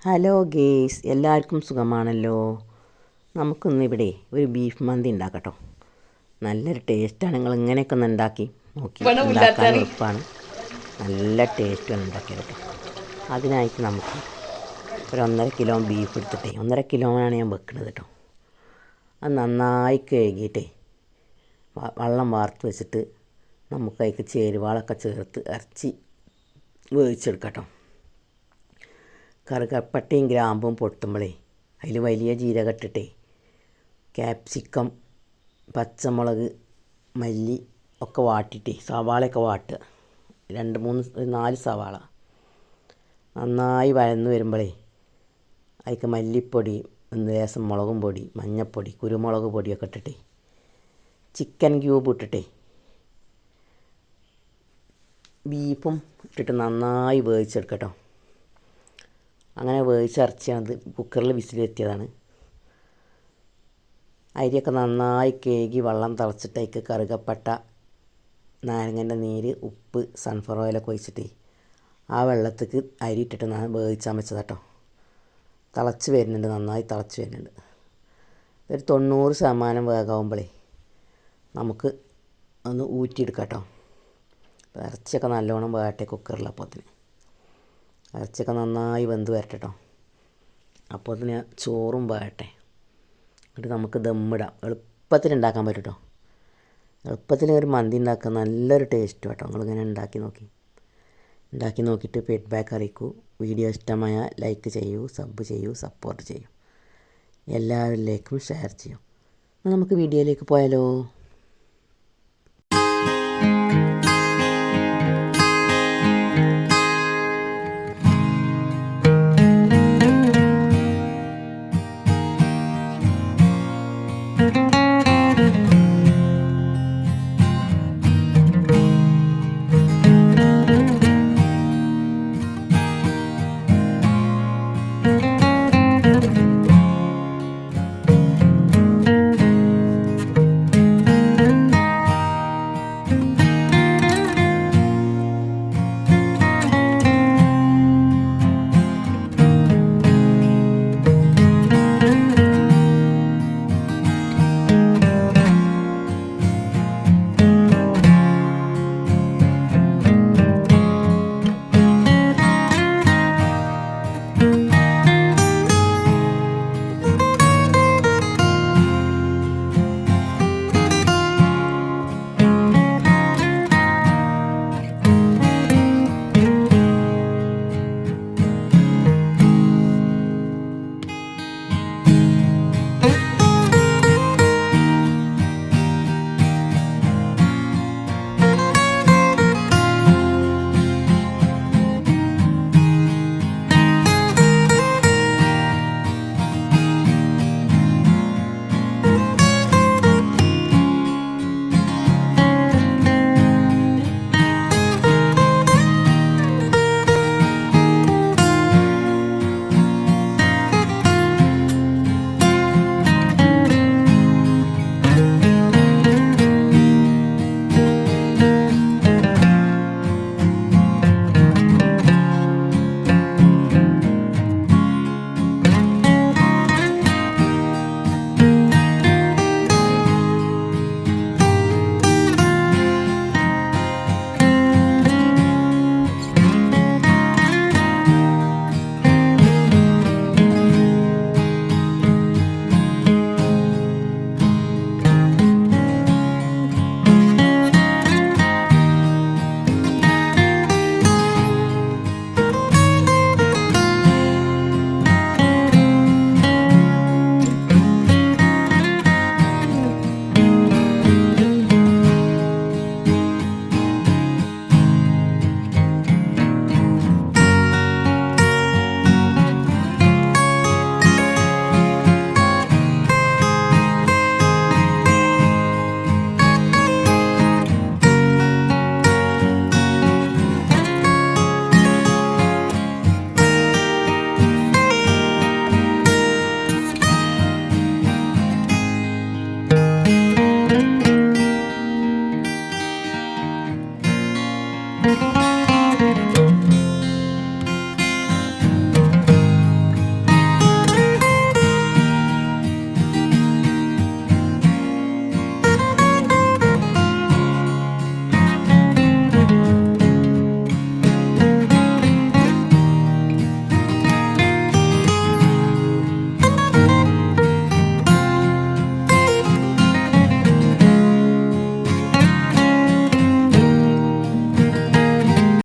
Hello guys, എല്ലാവർക്കും സുഖമാണല്ലോ. നമുക്കിന്നിവിടെ ഒരു ബീഫ് മന്തി ഉണ്ടാക്കട്ടോ. നല്ലൊരു ടേസ്റ്റാണ്. നിങ്ങൾ ഇങ്ങനെയൊക്കെ ഒന്ന് ഉണ്ടാക്കി നോക്കി. ഉണ്ടാക്കാൻ എളുപ്പമാണ്, നല്ല ടേസ്റ്റാണ് ഉണ്ടാക്കിയത് കേട്ടോ. അതിനായിട്ട് നമുക്ക് ഒരു 1.5 കിലോ ബീഫ് എടുത്തിട്ടേ, 1.5 കിലോയാണ് ഞാൻ വെക്കുന്നത് കേട്ടോ. അത് നന്നായി കഴുകിയിട്ടേ വെള്ളം വാർത്ത് വെച്ചിട്ട് നമുക്ക് അതിലേക്ക് ചേരുവകളൊക്കെ ചേർത്ത് ഇറച്ചി വേവിച്ചെടുക്കാം കേട്ടോ. കറുകപ്പട്ടയും ഗ്രാമ്പും പൊട്ടുമ്പോഴേ അതിൽ വലിയ ജീരകം ഇട്ടിട്ടേ ക്യാപ്സിക്കം, പച്ചമുളക്, മല്ലി ഒക്കെ വാട്ടിയിട്ടേ സവാളയൊക്കെ വാട്ടുക. 4 സവാള നന്നായി വഴന്ന് വരുമ്പോഴേ അതിലേക്ക് മല്ലിപ്പൊടി, ലേശം മുളകും പൊടി, മഞ്ഞൾപ്പൊടി, കുരുമുളക് പൊടിയൊക്കെ ഇട്ടിട്ടേ ചിക്കൻ ക്യൂബ് ഇട്ടിട്ടേ ബീഫും ഇട്ടിട്ട് നന്നായി വേവിച്ചെടുക്കട്ടോ. അങ്ങനെ വേവിച്ചിറച്ചിയാണത്. കുക്കറിൽ വിസിലെത്തിയതാണ്. അരിയൊക്കെ നന്നായി കഴുകി വെള്ളം തിളച്ചിട്ട് അതിലേക്ക് കറുകപ്പട്ട, നാരങ്ങൻ്റെ നീര്, ഉപ്പ്, സൺഫ്ലവർ ഓയിലൊക്കെ ഒഴിച്ചിട്ട് ആ വെള്ളത്തേക്ക് അരി ഇട്ടിട്ട് വേവിച്ചാൽ വെച്ചത് കേട്ടോ. തിളച്ച് വരുന്നുണ്ട്, നന്നായി തിളച്ച് വരുന്നുണ്ട്. ഒരു 90% വേഗമാകുമ്പോഴേ നമുക്ക് ഒന്ന് ഊറ്റിയെടുക്കാം കേട്ടോ. ഇറച്ചിയൊക്കെ നല്ലോണം വേട്ടെ കുക്കറിലപ്പോത്തിന്. ഇറച്ചിയൊക്കെ നന്നായി വെന്ത് വരട്ടെ കേട്ടോ. അപ്പോൾ അതിന് ചോറും വേട്ടെ. എന്നിട്ട് നമുക്ക് ദമ്മിടാം. എളുപ്പത്തിൽ ഉണ്ടാക്കാൻ പറ്റും കേട്ടോ. എളുപ്പത്തിൽ ഒരു മന്തി ഉണ്ടാക്കുക നല്ലൊരു ടേസ്റ്റ് കേട്ടോ. നിങ്ങളിങ്ങനെ ഉണ്ടാക്കി നോക്കിയിട്ട് ഫീഡ്ബാക്ക് അറിയിക്കൂ. വീഡിയോ ഇഷ്ടമായ ലൈക്ക് ചെയ്യൂ, സബ് ചെയ്യൂ, സപ്പോർട്ട് ചെയ്യൂ. എല്ലാവരിലേക്കും ഷെയർ ചെയ്യൂ. എന്നാൽ നമുക്ക് വീഡിയോയിലേക്ക് പോയാലോ.